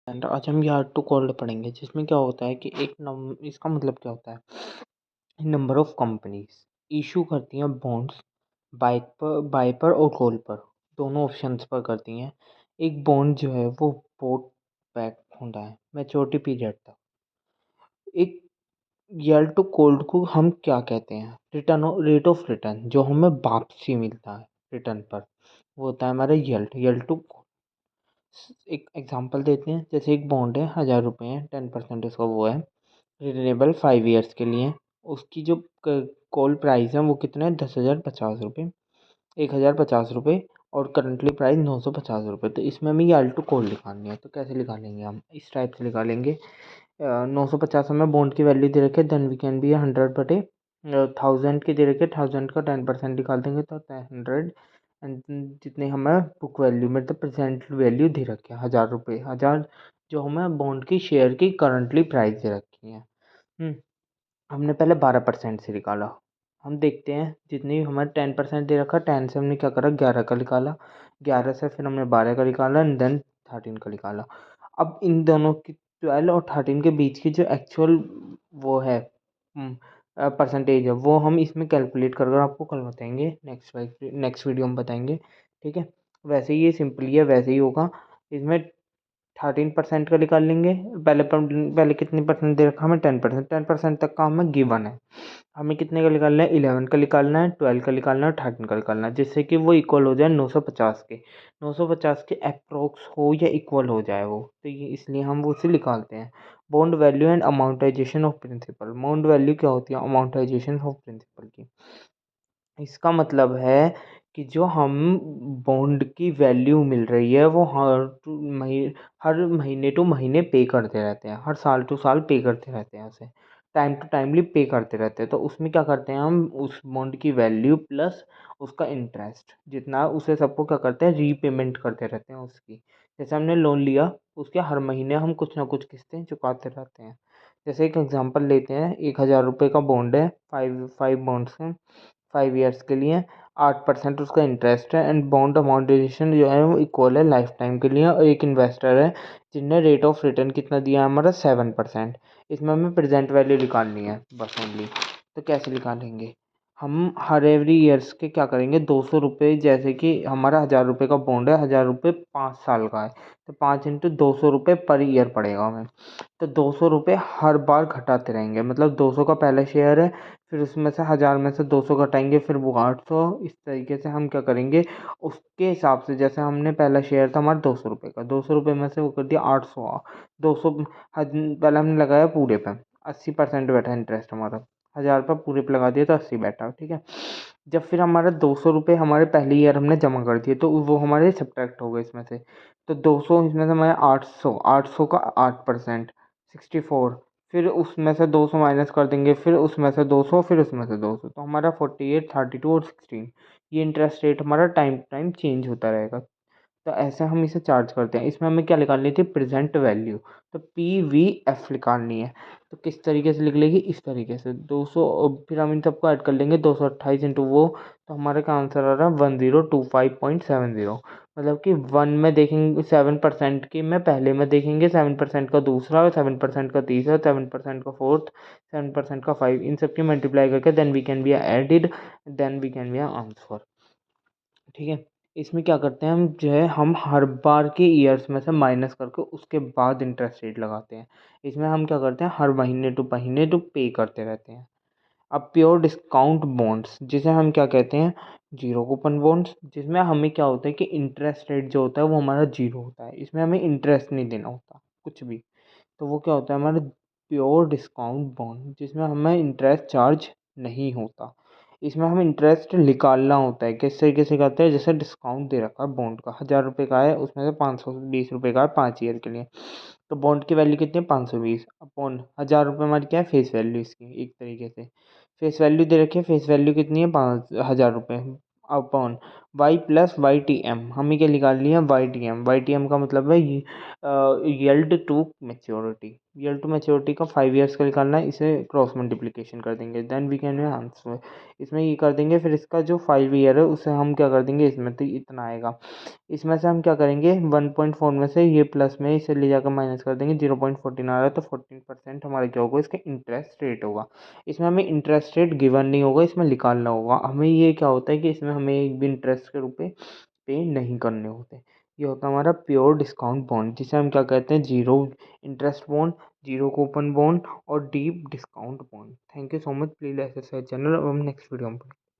And आज हम yard to cold पढ़ेंगे, जिसमें क्या होता है कि इसका मतलब क्या होता है, नंबर ऑफ कंपनीज इशू करती हैं बॉन्ड्स बाय पर और कॉल पर, दोनों ऑप्शंस पर करती हैं। एक बॉन्ड जो है वो बोट बैक होता है मैच्योरिटी पीरियड तक। एक यील्ड टू कोल्ड को हम क्या कहते हैं, रिटर्न रेट ऑफ रिटर्न जो हमें वापसी मिलता है रिटर्न पर, वो होता है हमारा यील्ड टू। एक एग्जांपल देते हैं, जैसे एक बॉन्ड है 1000 रुपये है, 10% उसका वो है रिन्यूएबल 5 ईयर्स के लिए। उसकी जो कॉल प्राइस है वो कितना है, 10,050 रुपये, 1,050 रुपये, और करंटली प्राइस 950 रुपये। तो इसमें हमें यार्ड टू कॉल निकालनी है, तो कैसे निकालेंगे, हम इस टाइप से निकालेंगे। 950 हमें बॉन्ड की वैल्यू दे रखे, देन वी कैन बी 100/1000 की दे रखे, 1000 का 10% निकाल देंगे तो 100। एंड जितने हमें बुक वैल्यू मतलब प्रेजेंट वैल्यू दे रखे हैं 1000 रुपये, 1000 जो हमें बॉन्ड की शेयर की करंटली प्राइस दे रखी है। हमने पहले 12% से निकाला। हम देखते हैं जितनी हमारे 10% दे रखा, 10 से हमने क्या करा, 11 का निकाला, 11 से फिर हमने 12 का निकाला एंड देन 13 का निकाला। अब इन दोनों की 12 और 13 के बीच की जो एक्चुअल वो है परसेंटेज है, वो हम इसमें कैलकुलेट कर कर आपको कल बताएंगे, नेक्स्ट वीडियो में बताएंगे। ठीक है, वैसे ही ये सिंपली है, वैसे ही होगा। इसमें 13% का निकाल लेंगे। पहले कितनी परसेंट दे रखा हमें, 10%, 10% तक का हमें गिवन है। हमें कितने का निकालना है, 11 का निकालना है, 12 का निकालना है, 13 का निकालना है, जिससे कि वो इक्वल हो जाए 950 के। 950 के अप्रोक्स हो या इक्वल हो जाए वो, तो ये इसलिए हम वो उसे निकालते हैं। Bond value and amortisation of principal. Bond value क्या होती है, अमाउंटाइजेशन ऑफ प्रिंसिपल की। इसका मतलब है कि जो हम बॉन्ड की वैल्यू मिल रही है वो हर महीने टू महीने पे करते रहते हैं, हर साल टू साल पे करते रहते हैं, उसे टाइम टू टाइमली पे करते रहते हैं। तो उसमें क्या करते हैं, हम उस बॉन्ड की वैल्यू प्लस उसका इंटरेस्ट जितना उसे सबको क्या करते हैं, रीपेमेंट करते रहते हैं उसकी। जैसे हमने लोन लिया, उसके हर महीने हम कुछ ना कुछ किस्तें चुकाते रहते हैं। जैसे एक एग्जांपल लेते हैं, 1,000 रुपये का बॉन्ड है, फाइव फाइव बॉन्ड्स हैं 5 ईयर्स के लिए, 8% उसका इंटरेस्ट है एंड बॉन्ड अमाउंटाइजेशन जो है वो इक्वल है लाइफ टाइम के लिए। और एक इन्वेस्टर है जिनने रेट ऑफ रिटर्न कितना दिया है, हमारा 7%। इसमें हमें प्रेजेंट वैल्यू निकालनी है बस ओनली। तो कैसे निकालेंगे, हम हर एवरी ईयर्स के क्या करेंगे, 200 रुपये, जैसे कि हमारा 1,000 रुपये का बॉन्ड है, 1,000 रुपये 5 साल का है, तो 5 × 200 रुपये पर ईयर पड़ेगा हमें। तो 200 रुपये हर बार घटाते रहेंगे, मतलब 200 का पहला शेयर है, फिर उसमें से 1,000 में से 200 घटाएंगे, फिर वो 800। इस तरीके से हम क्या करेंगे, उसके हिसाब से जैसे हमने पहला शेयर था हमारा 200 रुपये का, 200 रुपये में से वो कर दिया 800। 200 पहले हमने लगाया पूरे पे, 80% बैठा इंटरेस्ट हमारा, 1,000 पर पूरे पे लगा दिया तो 80 बैठा। ठीक है, जब फिर हमारा 200 रुपये हमारे पहले ईयर हमने जमा कर दिए, तो वो हमारे सब्ट्रैक्ट हो गए इसमें से। तो 200 इसमें से हमारे 800, 800 का 8%, 64। फिर उसमें से 200 माइनस कर देंगे, फिर उसमें से 200, फिर उसमें से 200, तो हमारा 48, 32 और 16। ये इंटरेस्ट रेट हमारा टाइम टाइम चेंज होता रहेगा। तो ऐसे हम इसे चार्ज करते हैं। इसमें हमें क्या निकालनी थी, प्रेजेंट वैल्यू, तो PVF निकालनी है। तो किस तरीके से लिख लेगी, इस तरीके से 200, फिर हम इन सबको ऐड कर लेंगे, 228 इंटू वो, तो हमारे का आंसर आ रहा है 1025.70। मतलब कि 1 में देखेंगे 7% की में पहले में देखेंगे, 7% का दूसरा, 7% का तीसरा, 7% का फोर्थ, 7% का 5, इन सब की मल्टीप्लाई करके then we can be added, then we can be answer. ठीक है, इसमें क्या करते हैं हम, जो है हम हर बार के ईयर्स में से माइनस करके उसके बाद इंटरेस्ट रेट लगाते हैं। इसमें हम क्या करते हैं, हर महीने टू पे करते रहते हैं। अब प्योर डिस्काउंट बॉन्ड्स, जिसे हम क्या कहते हैं, जीरो कूपन बॉन्ड्स, जिसमें हमें क्या होता है कि इंटरेस्ट रेट जो होता है वो हमारा जीरो होता है, इसमें हमें इंटरेस्ट नहीं देना होता कुछ भी। तो वो क्या होता है, हमारा प्योर डिस्काउंट बॉन्ड, जिसमें हमें इंटरेस्ट चार्ज नहीं होता। इसमें हमें इंटरेस्ट निकालना होता है, किस तरीके से करते हैं, जैसे डिस्काउंट दे रखा है बॉन्ड का, 1,000 रुपये का है, उसमें से 520 रुपये का है 5 ईयर के लिए। तो बॉन्ड की वैल्यू कितनी है, 520 अपॉन 1,000 रुपये हमारी क्या है, फेस वैल्यू इसकी, एक तरीके से फेस वैल्यू दे रखी है। फेस वैल्यू कितनी है, 5,000 रुपये upon Y plus Y T M, हमें क्या निकाल लिया Y T M. Y T M का मतलब है yield to maturity. Yield to maturity का 5 ईयर्स का निकालना है, इसे क्रॉस मल्टीप्लिकेशन कर देंगे, देन वी कैन आंसर। इसमें ये कर देंगे, फिर इसका जो 5 ईयर है उसे हम क्या कर देंगे इसमें, तो इतना आएगा। इसमें से हम क्या करेंगे 1.4 में से ये प्लस में इसे ले जाकर माइनस कर देंगे, 0.14 आ रहा है, तो 14% हमारा क्या होगा इसका इंटरेस्ट रेट होगा। इसमें हमें इंटरेस्ट रेट गिवन नहीं होगा, इसमें निकालना होगा हमें। ये क्या होता है कि इसमें हमें एक भी इंटरेस्ट के रूप में पे नहीं करने होते। ये होता है हमारा प्योर डिस्काउंट बॉन्ड, जिसे हम क्या कहते हैं zero interest bond, zero coupon bond और deep discount bond. Thank you so much, please exercise channel. अब हम नेक्स्ट वीडियो में